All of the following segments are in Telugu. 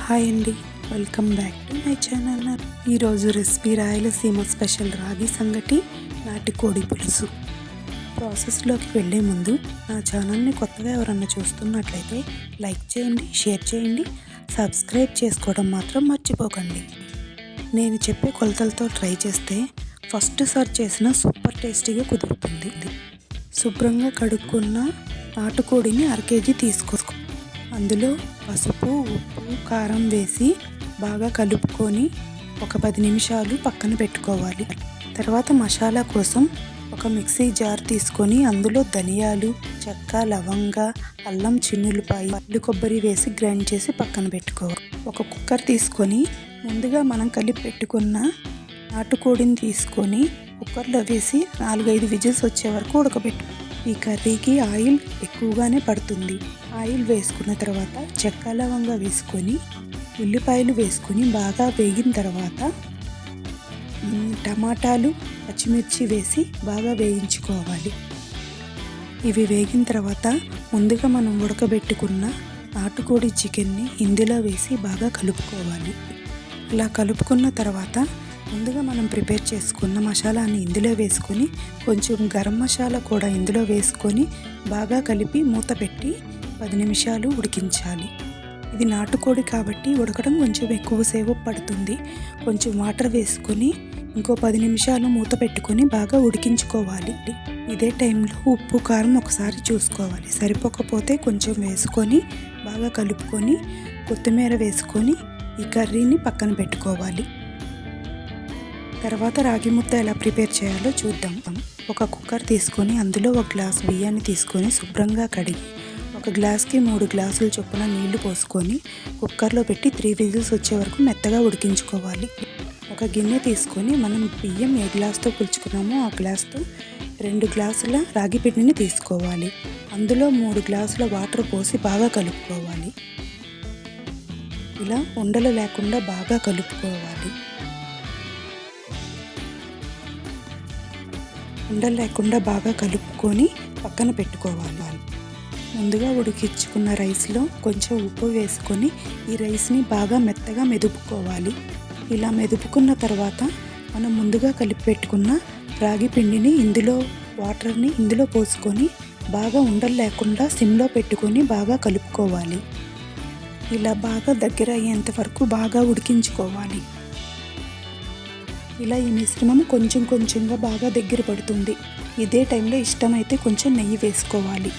హాయ్ అండి, welcome back to my channel. ఈరోజు రెసిపీ రాయలసీమ స్పెషల్ రాగి సంగటి నాటుకోడి పులుసు. ప్రాసెస్లోకి వెళ్ళే ముందు నా ఛానల్ని కొత్తగా ఎవరన్నా చూస్తున్నట్లయితే లైక్ చేయండి, షేర్ చేయండి, సబ్స్క్రైబ్ చేసుకోవడం మాత్రం మర్చిపోకండి. నేను చెప్పే కొలతలతో ట్రై చేస్తే ఫస్ట్ సారి చేసిన సూపర్ టేస్టీగా కుదురుతుంది. శుభ్రంగా కడుక్కున్న నాటుకోడిని 1/2 kg తీసుకో. అందులో పసుపు, ఉప్పు, కారం వేసి బాగా కలుపుకొని ఒక 10 నిమిషాలు పక్కన పెట్టుకోవాలి. తర్వాత మసాలా కోసం ఒక మిక్సీ జార్ తీసుకొని అందులో ధనియాలు, చెక్క, లవంగ, అల్లం చిన్నులపాయ, ఎండు కొబ్బరి వేసి గ్రైండ్ చేసి పక్కన పెట్టుకోవాలి. ఒక కుక్కర్ తీసుకొని ముందుగా మనం కలిపి పెట్టుకున్న నాటుకోడిని తీసుకొని కుక్కర్లో వేసి 4-5 విజిల్స్ వచ్చే వరకు ఉడకబెట్టు. ఈ కర్రీకి ఆయిల్ ఎక్కువగానే పడుతుంది. ఆయిల్ వేసుకున్న తర్వాత చెక్క, లవంగా వేసుకొని ఉల్లిపాయలు వేసుకొని బాగా వేగిన తర్వాత టమాటాలు, పచ్చిమిర్చి వేసి బాగా వేయించుకోవాలి. ఇవి వేగిన తర్వాత ముందుగా మనం ఉడకబెట్టుకున్న నాటుకోడి చికెన్ని ఇందులో వేసి బాగా కలుపుకోవాలి. ఇలా కలుపుకున్న తర్వాత ముందుగా మనం ప్రిపేర్ చేసుకున్న మసాలాని ఇందులో వేసుకొని కొంచెం గరం మసాలా కూడా ఇందులో వేసుకొని బాగా కలిపి మూత పెట్టి 10 నిమిషాలు ఉడికించాలి. ఇది నాటుకోడి కాబట్టి ఉడకడం కొంచెం ఎక్కువసేపు పడుతుంది. కొంచెం వాటర్ వేసుకొని ఇంకో 10 నిమిషాలు మూత పెట్టుకొని బాగా ఉడికించుకోవాలి. ఇదే టైంలో ఉప్పు, కారం ఒకసారి చూసుకోవాలి. సరిపోకపోతే కొంచెం వేసుకొని బాగా కలుపుకొని కొత్తిమీర వేసుకొని ఈ కర్రీని పక్కన పెట్టుకోవాలి. తర్వాత రాగి ముద్ద ఎలా ప్రిపేర్ చేయాలో చూద్దాం. ఒక కుక్కర్ తీసుకొని అందులో 1 గ్లాస్ బియ్యాన్ని తీసుకొని శుభ్రంగా కడిగి 1 గ్లాస్కి 3 గ్లాసుల చొప్పున నీళ్లు పోసుకొని కుక్కర్లో పెట్టి 3 విజిల్స్ వచ్చే వరకు మెత్తగా ఉడికించుకోవాలి. ఒక గిన్నె తీసుకొని మనం బియ్యం ఏ గ్లాస్తో పులుచుకున్నామో ఆ గ్లాస్తో 2 గ్లాసుల రాగి పిండిని తీసుకోవాలి. అందులో 3 గ్లాసుల వాటర్ పోసి బాగా కలుపుకోవాలి. ఇలా ఉండలు లేకుండా బాగా కలుపుకోవాలి. ఉండలు లేకుండా బాగా కలుపుకొని పక్కన పెట్టుకోవాలి. ముందుగా ఉడికించుకున్న రైస్లో కొంచెం ఉప్పు వేసుకొని ఈ రైస్ని బాగా మెత్తగా మెదుపుకోవాలి. ఇలా మెదుపుకున్న తర్వాత మనం ముందుగా కలిపి పెట్టుకున్న రాగి పిండిని వాటర్ని ఇందులో పోసుకొని బాగా ఉండలు లేకుండా సిమ్లో పెట్టుకొని బాగా కలుపుకోవాలి. ఇలా బాగా దగ్గర అయ్యేంత వరకు బాగా ఉడికించుకోవాలి. ఇలా ఈ మిశ్రమం కొంచెం కొంచెంగా బాగా దగ్గర పడుతుంది. ఇదే టైంలో ఇష్టమైతే కొంచెం నెయ్యి వేసుకోవాలి.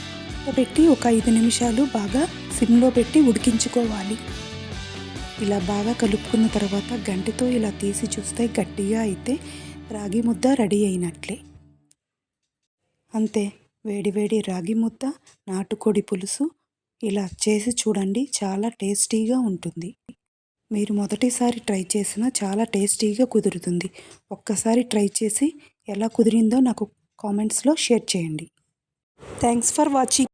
పెట్టి ఒక 5 నిమిషాలు బాగా సిమ్లో పెట్టి ఉడికించుకోవాలి. ఇలా బాగా కలుపుకున్న తర్వాత గంటెతో ఇలా తీసి చూస్తే గట్టిగా అయితే రాగి ముద్ద రెడీ అయినట్లే. అంతే, వేడివేడి రాగి ముద్ద, నాటుకోడి పులుసు ఇలా చేసి చూడండి, చాలా టేస్టీగా ఉంటుంది. మీరు మొదటిసారి ట్రై చేసినా చాలా టేస్టీగా కుదురుతుంది. ఒక్కసారి ట్రై చేసి ఎలా కుదిరిందో నాకు కామెంట్స్లో షేర్ చేయండి. Thanks for watching.